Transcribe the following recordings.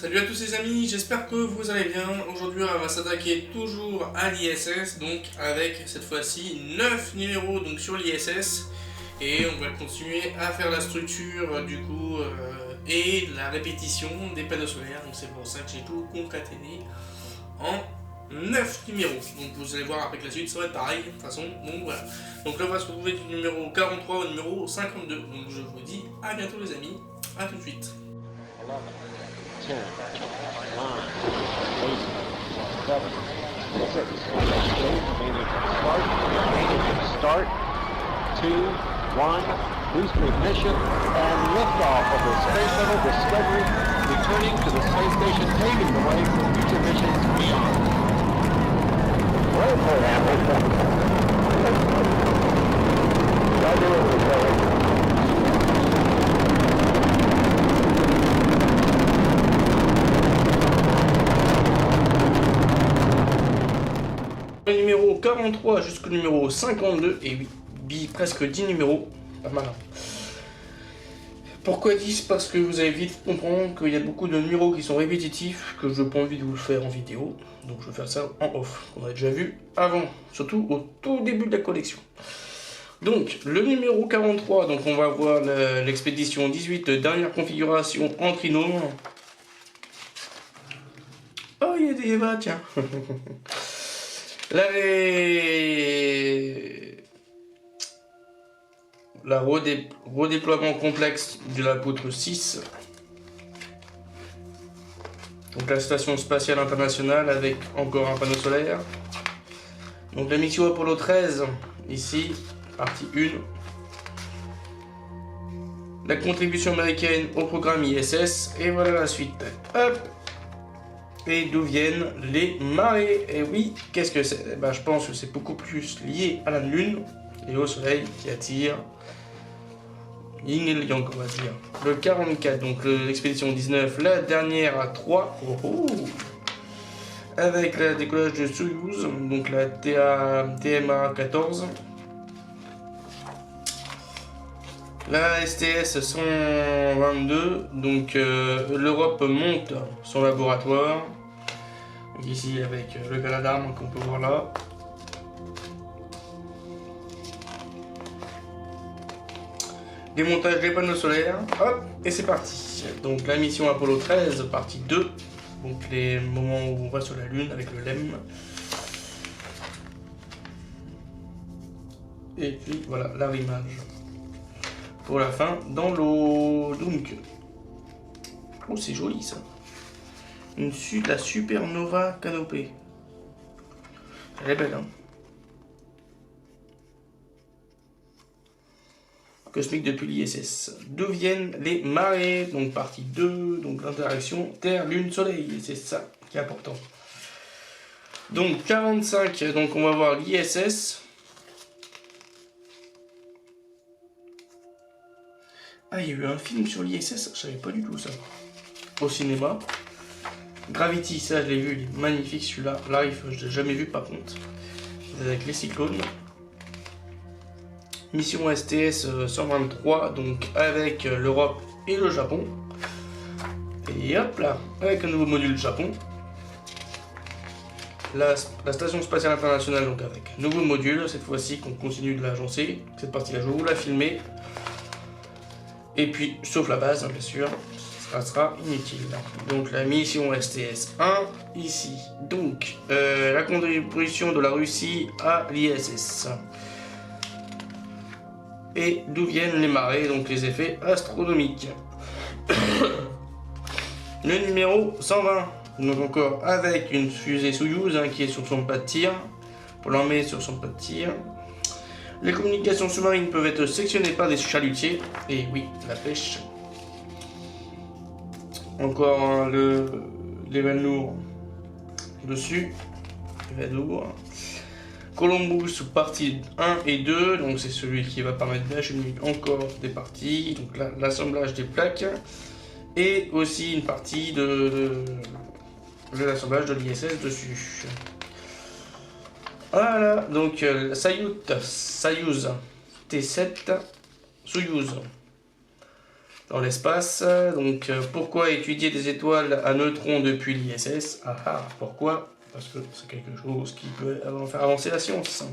Salut à tous les amis, j'espère que vous allez bien. Aujourd'hui on va s'attaquer toujours à l'ISS, donc avec cette fois-ci 9 numéros donc sur l'ISS. Et on va continuer à faire la structure du coup et la répétition des panneaux solaires. Donc c'est pour ça que j'ai tout concaténé en 9 numéros. Donc vous allez voir après que la suite ça va être pareil de toute façon. Donc voilà. Donc là on va se retrouver du numéro 43 au numéro 52. Donc je vous dis à bientôt les amis, à tout de suite. 10, 9, 8, 7, 6, start, 2, 1, booster ignition, and liftoff of the Space Shuttle Discovery, returning to the space station, paving the way for future missions beyond. Well, Le numéro 43 jusqu'au numéro 52, et oui, presque 10 numéros, pas mal. Pourquoi 10? Parce que vous allez vite comprendre qu'il y a beaucoup de numéros qui sont répétitifs, que je n'ai pas envie de vous le faire en vidéo, donc je vais faire ça en off, qu'on a déjà vu avant, surtout au tout début de la collection. Donc, le numéro 43, donc on va voir l'expédition 18, dernière configuration en trinôme. Oh, il y a des Eva, tiens. Redéploiement complexe de la poutre 6. Donc la station spatiale internationale avec encore un panneau solaire. Donc la mission Apollo 13, ici, partie 1. La contribution américaine au programme ISS. Et voilà la suite. Hop! Et d'où viennent les marées? Et oui, qu'est-ce que c'est? Je pense que c'est beaucoup plus lié à la Lune et au Soleil qui attire Yin et Yang, on va dire. Le 44, donc l'expédition 19, la dernière à 3. Avec le décollage de Soyuz, donc la TMA 14. La STS 122, donc l'Europe monte son laboratoire. Donc ici avec le Canadarm qu'on peut voir là. Démontage des panneaux solaires, hop, et c'est parti. Donc la mission Apollo 13, partie 2. Donc les moments où on va sur la Lune avec le LEM. Et puis voilà, l'arrimage. Pour la fin, dans l'eau. Donc, oh, c'est joli ça. La supernova canopée. Elle est belle, hein. Cosmique depuis l'ISS. D'où viennent les marées? Donc, partie 2, donc l'interaction Terre-Lune-Soleil. C'est ça qui est important. Donc, 45, donc on va voir l'ISS. Ah, il y a eu un film sur l'ISS, je savais pas du tout ça. Au cinéma. Gravity, ça je l'ai vu, il est magnifique celui-là. Life, je l'ai jamais vu par contre. Avec les cyclones. Mission STS 123, donc avec l'Europe et le Japon. Et hop là, avec un nouveau module Japon. La station spatiale internationale, donc avec un nouveau module, cette fois-ci qu'on continue de l'agencer. Cette partie-là, je vais vous la filmer. Et puis, sauf la base, hein, bien sûr, ça sera inutile. Donc, la mission STS 1, ici. Donc, la contribution de la Russie à l'ISS. Et d'où viennent les marées, donc les effets astronomiques. Le numéro 120, donc encore avec une fusée Soyuz hein, qui est sur son pas de tir, pour l'emmener sur son pas de tir. Les communications sous-marines peuvent être sectionnées par des chalutiers. Et oui, la pêche. Encore hein, les Vanlour dessus. Les Vanlour. Columbus, partie 1 et 2. Donc c'est celui qui va permettre d'acheminer encore des parties. Donc l'assemblage des plaques. Et aussi une partie de l'assemblage de l'ISS dessus. Voilà, donc Soyuz T7 Soyuz. dans l'espace. Donc pourquoi étudier des étoiles à neutrons depuis l'ISS? Pourquoi? Parce que c'est quelque chose qui peut faire avancer la science.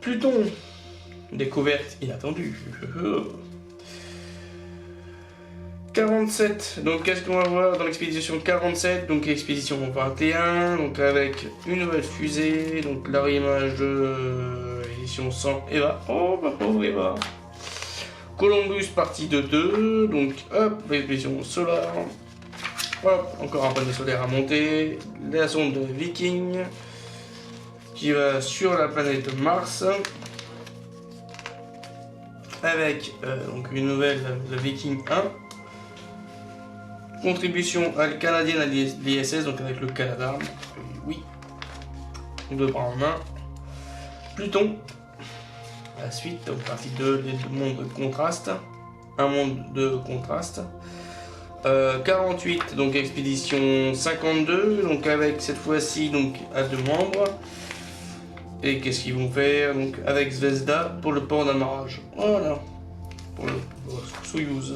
Pluton, découverte inattendue. 47, donc qu'est-ce qu'on va voir dans l'expédition 47, donc l'expédition 21, donc avec une nouvelle fusée, donc l'arrimage de l'édition 100 Eva, oh ma pauvre Eva. Columbus partie de 2, donc hop, l'expédition solaire, hop, encore un panneau solaire à monter, la sonde Viking, qui va sur la planète Mars, avec donc une nouvelle, le Viking 1, contribution canadienne à l'ISS, donc avec le Canada, oui, deux bras en main. Pluton, la suite, donc partie 2, les deux mondes de contraste, un monde de contraste. 48, donc expédition 52, donc avec cette fois-ci donc à 2 membres. Et qu'est-ce qu'ils vont faire donc avec Zvezda pour le port d'amarrage. Voilà, pour Soyuz.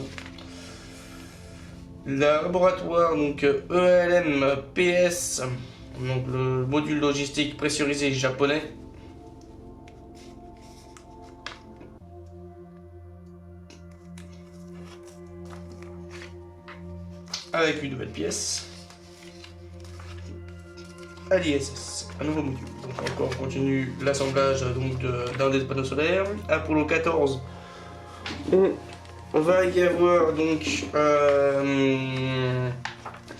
Le laboratoire donc ELM-PS, donc le module logistique pressurisé japonais. Avec une nouvelle pièce. À l'ISS, un nouveau module. Donc encore on continue l'assemblage d'un des panneaux solaires. Apollo 14. On va y avoir donc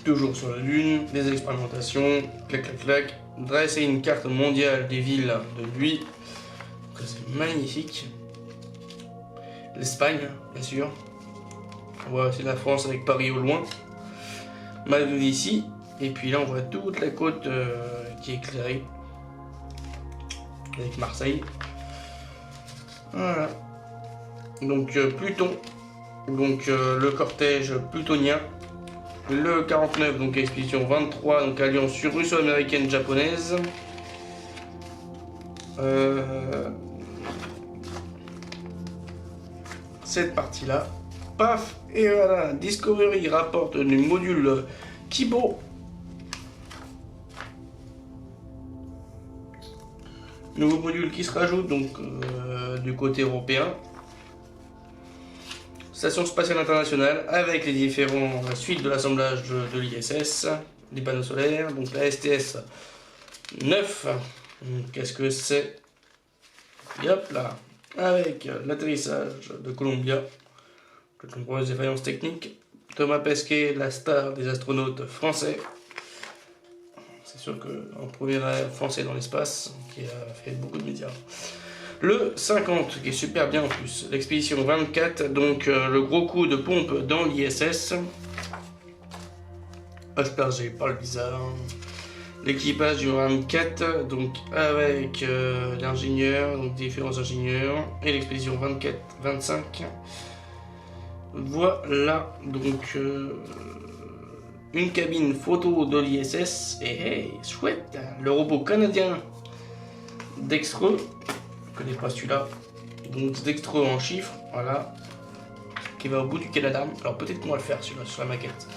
toujours sur la Lune, des expérimentations, clac clac clac, dresser une carte mondiale des villes de nuit, c'est magnifique. L'Espagne, bien sûr. On voit aussi la France avec Paris au loin, Madrid ici, et puis là on voit toute la côte qui est éclairée, avec Marseille. Voilà. Donc Pluton. Donc le cortège plutonien, le 49, donc expédition 23, donc alliance russo-américaine japonaise. Cette partie là, paf, et voilà, Discovery rapporte du module Kibo. Nouveau module qui se rajoute donc du côté européen. Station spatiale internationale avec les différents suites de l'assemblage de l'ISS, des panneaux solaires, donc la STS 9, qu'est-ce que c'est? Et hop là, avec l'atterrissage de Columbia, de nombreuses défaillances techniques, Thomas Pesquet, la star des astronautes français, c'est sûr qu'un premier français dans l'espace, qui a fait beaucoup de médias. Le 50, qui est super bien en plus. L'expédition 24, donc le gros coup de pompe dans l'ISS. Aspergé par le bizarre. L'équipage du 24, donc avec l'ingénieur, donc différents ingénieurs. Et l'expédition 24-25. Voilà, donc une cabine photo de l'ISS. Et hey, chouette, le robot canadien Dextre. Je connais pas celui-là, donc Dextre en chiffres, voilà, qui va au bout du Canada. Alors peut-être qu'on va le faire celui-là sur la maquette.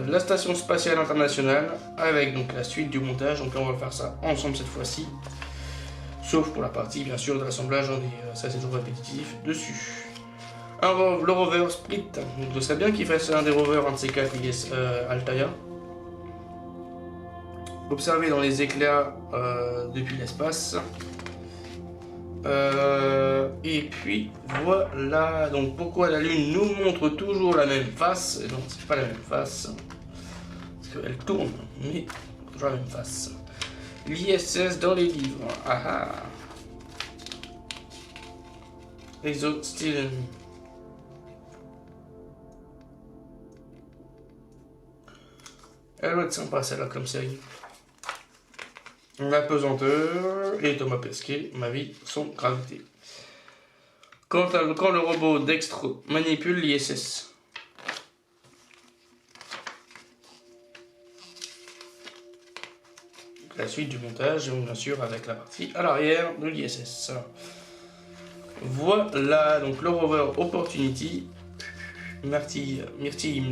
La station spatiale internationale avec donc la suite du montage. Donc là on va faire ça ensemble cette fois-ci, sauf pour la partie bien sûr de l'assemblage. Ça c'est toujours répétitif dessus. Le rover Sprit, donc ce serait bien qu'il fasse un des rovers, un de ces quatre, Altaïa. Observer dans les éclats depuis l'espace. Et puis voilà, donc pourquoi la Lune nous montre toujours la même face? Non, c'est pas la même face, parce qu'elle tourne, mais toujours la même face. L'ISS dans les livres, Exoskeleton. Elle va être sympa celle-là comme série. La pesanteur et Thomas Pesquet, ma vie sans gravité. Quand le robot Dextre manipule l'ISS. La suite du montage, bien sûr, avec la partie à l'arrière de l'ISS. Voilà, donc le rover Opportunity, myrtille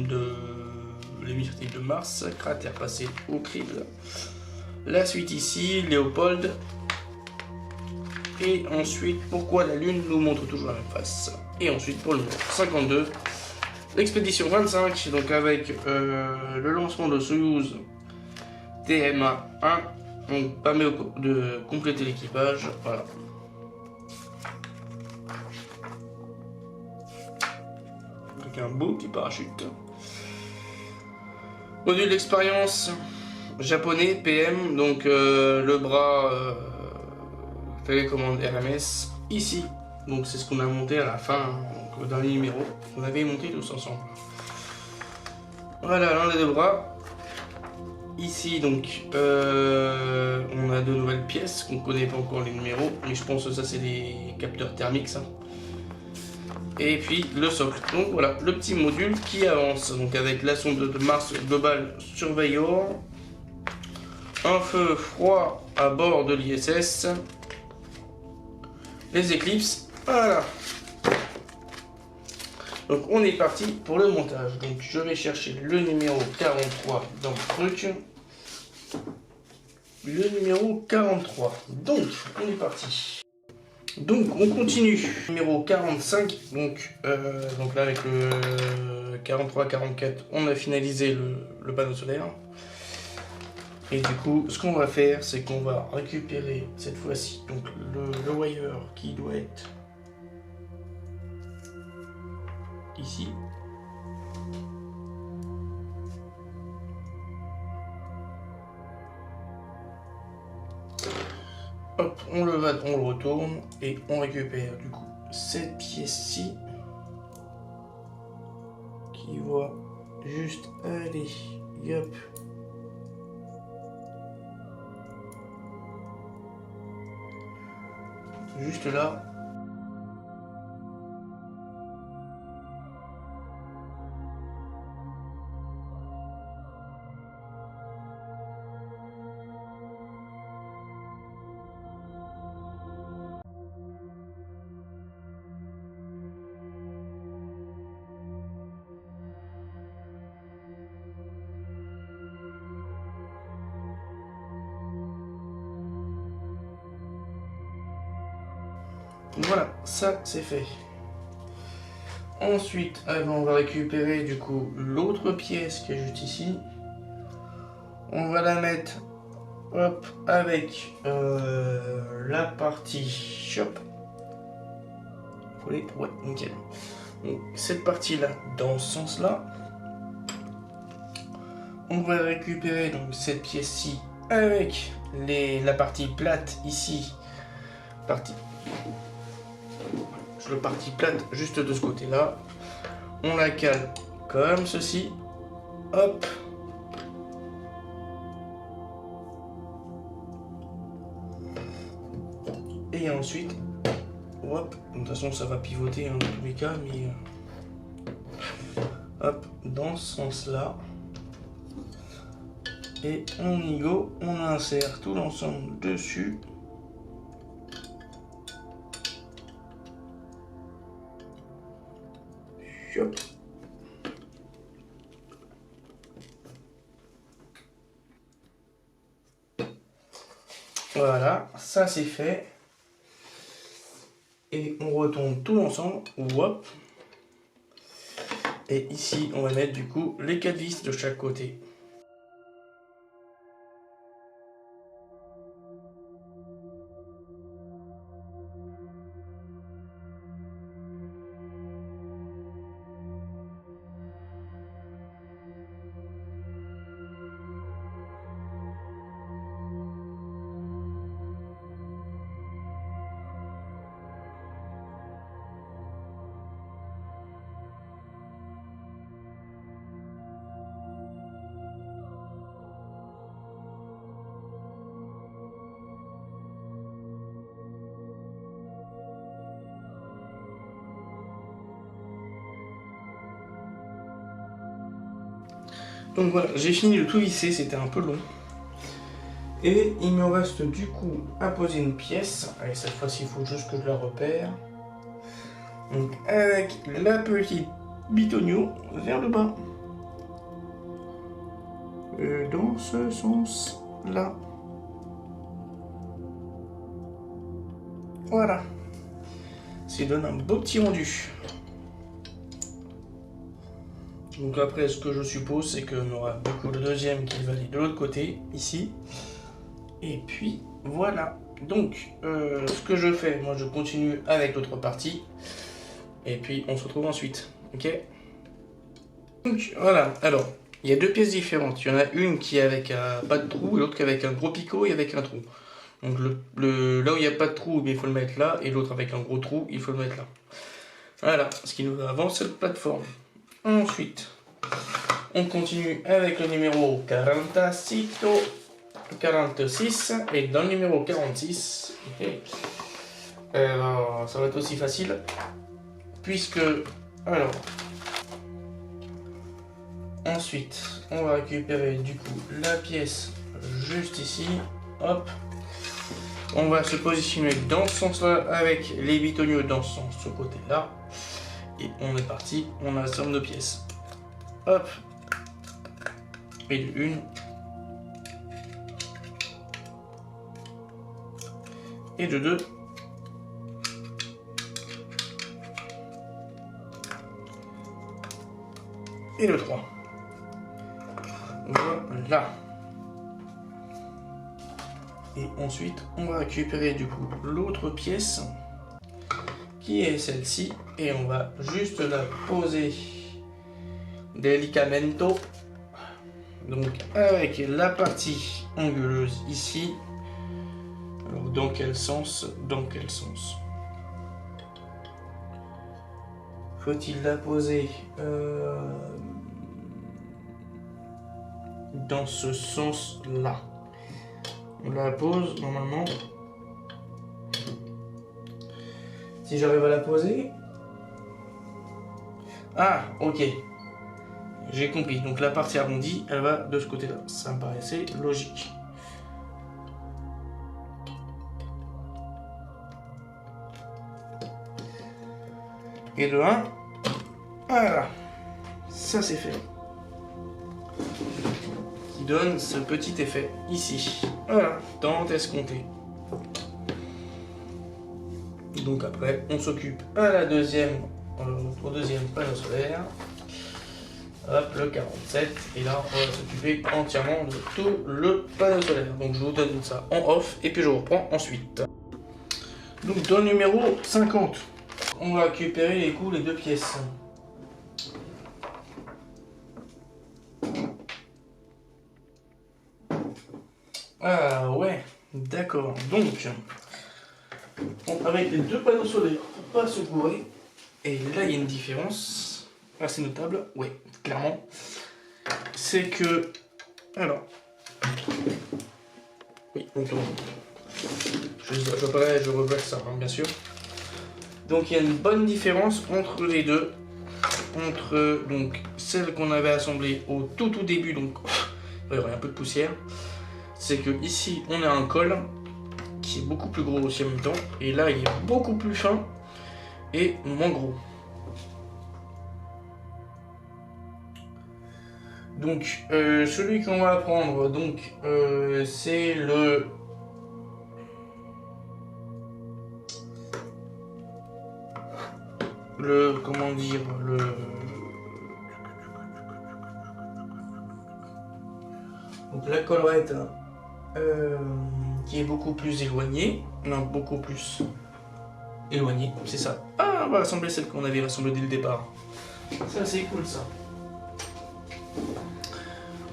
de Mars, cratère passé au crible. La suite ici, Léopold. Et ensuite, pourquoi la Lune nous montre toujours la même face. Et ensuite, pour le numéro 52, l'expédition 25, donc avec le lancement de Soyouz TMA-1, donc permet de compléter l'équipage. Voilà. Avec un beau petit parachute. Module d'expérience japonais PM, donc le bras télécommande RMS ici. Donc c'est ce qu'on a monté à la fin, donc, au dernier numéro. On avait monté tous ensemble. Voilà, l'un des deux bras. Ici donc on a de nouvelles pièces qu'on connaît pas encore les numéros, mais je pense que ça c'est des capteurs thermiques ça. Et puis le socle. Donc voilà, le petit module qui avance. Donc avec la sonde de Mars Global Surveyor, un feu froid à bord de l'ISS, les éclipses, voilà. Donc on est parti pour le montage. Donc je vais chercher le numéro 43 dans le truc. Le numéro 43. Donc on est parti. Donc on continue. Numéro 45. Donc là avec le 43-44, on a finalisé le panneau solaire. Et du coup, ce qu'on va faire, c'est qu'on va récupérer cette fois-ci donc le wire qui doit être ici. Hop, on le retourne et on récupère du coup cette pièce-ci qui va juste aller, hop. Juste là. Voilà, ça c'est fait. Ensuite, on va récupérer du coup l'autre pièce qui est juste ici. On va la mettre hop, avec la partie shop. Ouais, nickel. Donc, cette partie là dans ce sens là. On va récupérer donc cette pièce-ci avec la partie plate ici. Le partie plate juste de ce côté là, on la cale comme ceci, hop, et ensuite hop, de toute façon ça va pivoter hein, dans tous les cas, mais hop, dans ce sens là, et on y go, on insère tout l'ensemble dessus. Hop. Voilà, ça c'est fait. Et on retourne tout ensemble. Hop. Et ici, on va mettre du coup les 4 vis de chaque côté. Donc voilà, j'ai fini de tout visser, c'était un peu long. Et il me reste du coup à poser une pièce. Allez, cette fois-ci, il faut juste que je la repère. Donc avec la petite bitonio vers le bas. Dans ce sens-là. Voilà. Ça donne un beau petit rendu. Donc après, ce que je suppose, c'est qu'on aura du coup le deuxième qui va aller de l'autre côté, ici. Et puis, voilà. Donc, ce que je fais, moi je continue avec l'autre partie. Et puis, on se retrouve ensuite. Ok? Donc, voilà. Alors, il y a deux pièces différentes. Il y en a une qui est avec pas de trou et l'autre qui est avec un gros picot et avec un trou. Donc, là où il n'y a pas de trou, il faut le mettre là. Et l'autre avec un gros trou, il faut le mettre là. Voilà. Ce qui nous avance cette plateforme. Ensuite, on continue avec le numéro 46 et dans le numéro 46, ça va être aussi facile puisque, alors, ensuite, on va récupérer du coup la pièce juste ici, hop, on va se positionner dans ce sens-là avec les bitoniaux dans ce côté-là. Et on est parti, on assemble nos pièces. Hop. Et de une. Et de deux. Et de trois. Voilà. Et ensuite, on va récupérer du coup l'autre pièce qui est celle-ci et on va juste la poser delicamento, donc avec la partie anguleuse ici. Alors dans quel sens faut-il la poser dans ce sens là? On la pose normalement. Si j'arrive à la poser. Ah, ok. J'ai compris. Donc la partie arrondie, elle va de ce côté-là. Ça me paraissait logique. Et de 1. Voilà. Ça c'est fait. Qui donne ce petit effet ici. Voilà. Tant escompté. Donc après, on s'occupe à la deuxième, au deuxième panneau solaire. Hop, le 47. Et là, on va s'occuper entièrement de tout le panneau solaire. Donc je vous donne ça en off et puis je reprends ensuite. Donc dans le numéro 50, on va récupérer les coups, les deux pièces. Ah ouais, d'accord. Donc, avec les deux panneaux solaires, faut pas se gourer. Et là, il y a une différence assez notable. Ouais, clairement. C'est que... Alors... Oui, donc... Je revois ça, hein, bien sûr. Donc, il y a une bonne différence entre les deux. Entre donc celle qu'on avait assemblée au tout début, donc il y aurait un peu de poussière. C'est que ici, on a un col qui est beaucoup plus gros aussi en même temps. Et là, il est beaucoup plus fin et moins gros. Donc, celui qu'on va prendre, donc, c'est le... Comment dire, donc la collerette qui est beaucoup plus éloignée, non, beaucoup plus éloignée, c'est ça. Ah, on va assembler celle qu'on avait rassemblée dès le départ. Ça, c'est cool, ça.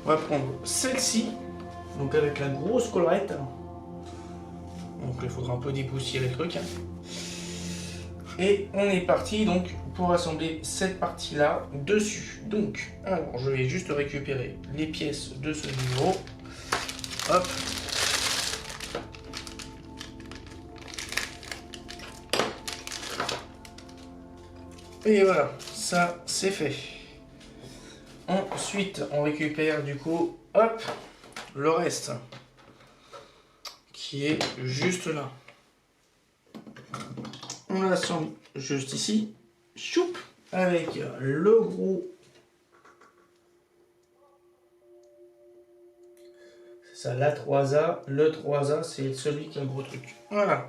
On va prendre celle-ci, donc avec la grosse collerette. Donc il faudra un peu dépoussiérer le truc. Et on est parti donc pour assembler cette partie-là dessus. Donc, alors je vais juste récupérer les pièces de ce numéro. Hop. Et voilà, ça c'est fait. Ensuite, on récupère du coup, hop, le reste qui est juste là. On l'assemble juste ici. choup, avec le gros. C'est ça, la 3A. Le 3A, c'est celui qui a le gros truc. Voilà.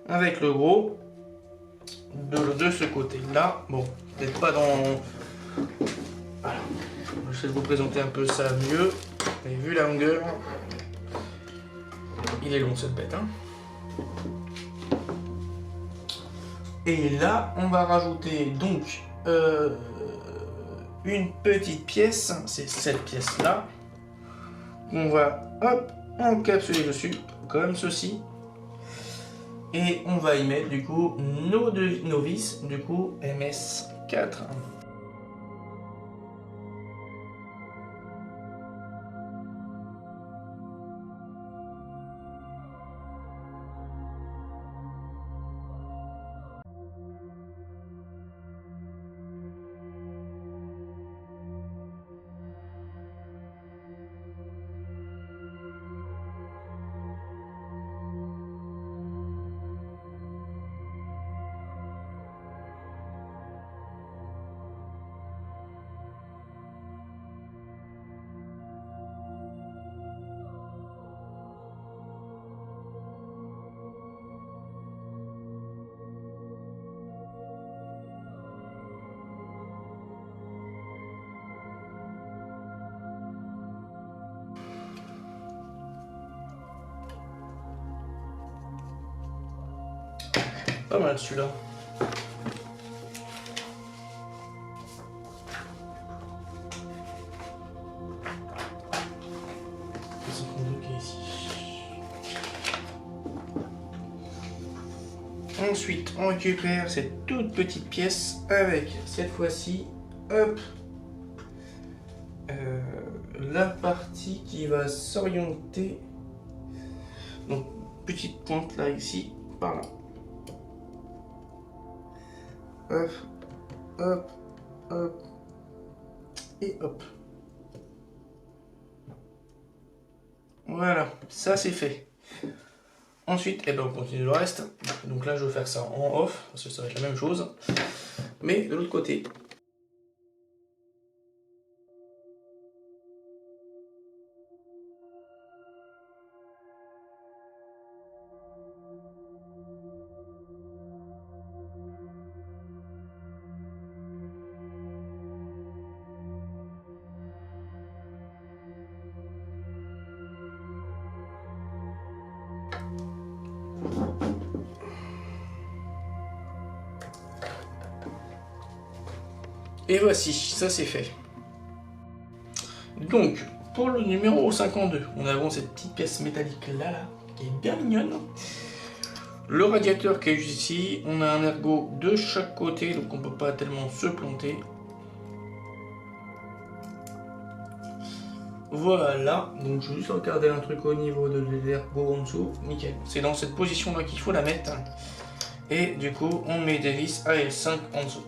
Avec le gros. De ce côté-là. Bon, peut-être pas dans... Voilà. Je vais vous présenter un peu ça mieux. Vous avez vu la longueur. Il est long cette bête. Hein. Et là, on va rajouter donc une petite pièce. C'est cette pièce-là. On va hop, encapsuler dessus, comme ceci. Et on va y mettre du coup nos vis, du coup MS4. Pas mal celui-là. Ensuite, on récupère cette toute petite pièce avec cette fois-ci, hop, la partie qui va s'orienter. Donc, petite pointe là, ici, par là. Hop, hop, hop, et hop. Voilà, ça c'est fait. Ensuite, eh ben, on continue le reste. Donc là, je vais faire ça en off, parce que ça va être la même chose. Mais de l'autre côté. Et voici, ça c'est fait. Donc, pour le numéro 52, on a cette petite pièce métallique là, qui est bien mignonne. Le radiateur qui est juste ici, on a un ergot de chaque côté, donc on ne peut pas tellement se planter. Voilà, donc je vais juste regarder un truc au niveau de l'ergot en dessous, nickel. C'est dans cette position là qu'il faut la mettre. Et du coup, on met des vis AL5 en dessous.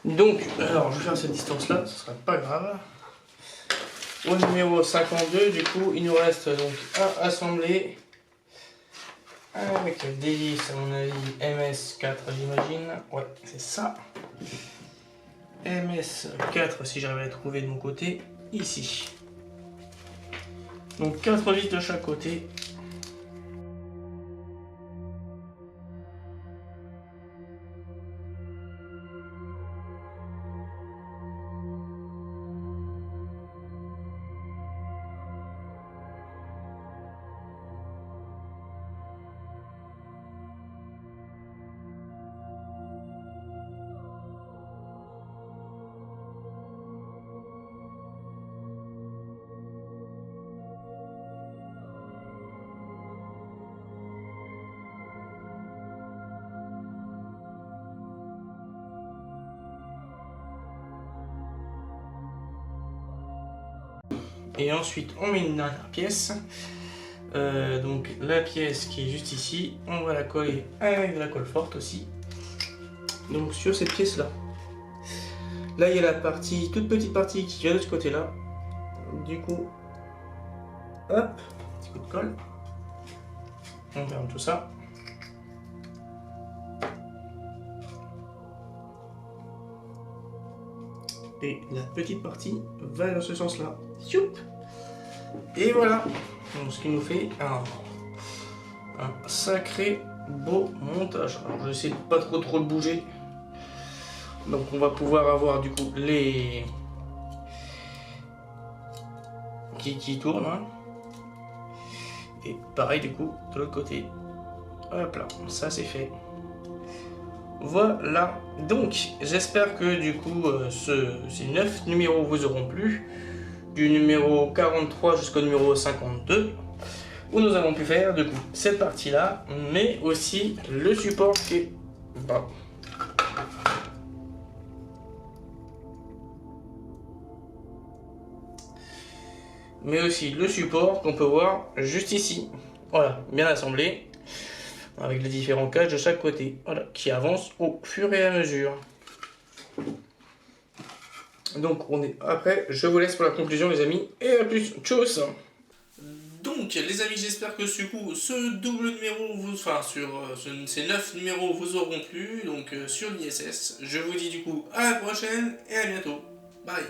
Donc, alors je vais faire cette distance là, ce sera pas grave. Au numéro 52, du coup, il nous reste donc à assembler avec des vis, à mon avis, MS4, j'imagine. Ouais, c'est ça. MS4, si j'arrive à les trouver de mon côté, ici. Donc 4 vis de chaque côté. Et ensuite on met une dernière pièce. Donc la pièce qui est juste ici, on va la coller avec de la colle forte aussi. Donc sur cette pièce là. Là il y a la partie, toute petite partie qui vient de ce côté là. Du coup, hop, petit coup de colle. On ferme tout ça. Et la petite partie va dans ce sens là. Et voilà. Donc, ce qui nous fait un sacré beau montage. Alors je sais pas trop le bouger. Donc on va pouvoir avoir du coup les qui tournent. Hein. Et pareil du coup de l'autre côté. Hop là, ça c'est fait. Voilà, donc j'espère que du coup ces 9 numéros vous auront plu, du numéro 43 jusqu'au numéro 52, où nous avons pu faire du coup cette partie là, mais aussi le support qui est bas. Mais aussi le support qu'on peut voir juste ici, voilà, bien assemblé. Avec les différents caches de chaque côté, voilà, qui avancent au fur et à mesure. Donc on est après, je vous laisse pour la conclusion les amis, et à plus, tchuss. Donc les amis, j'espère que du coup ce double numéro, ces 9 numéros vous auront plu, donc sur l'ISS. Je vous dis du coup à la prochaine et à bientôt. Bye.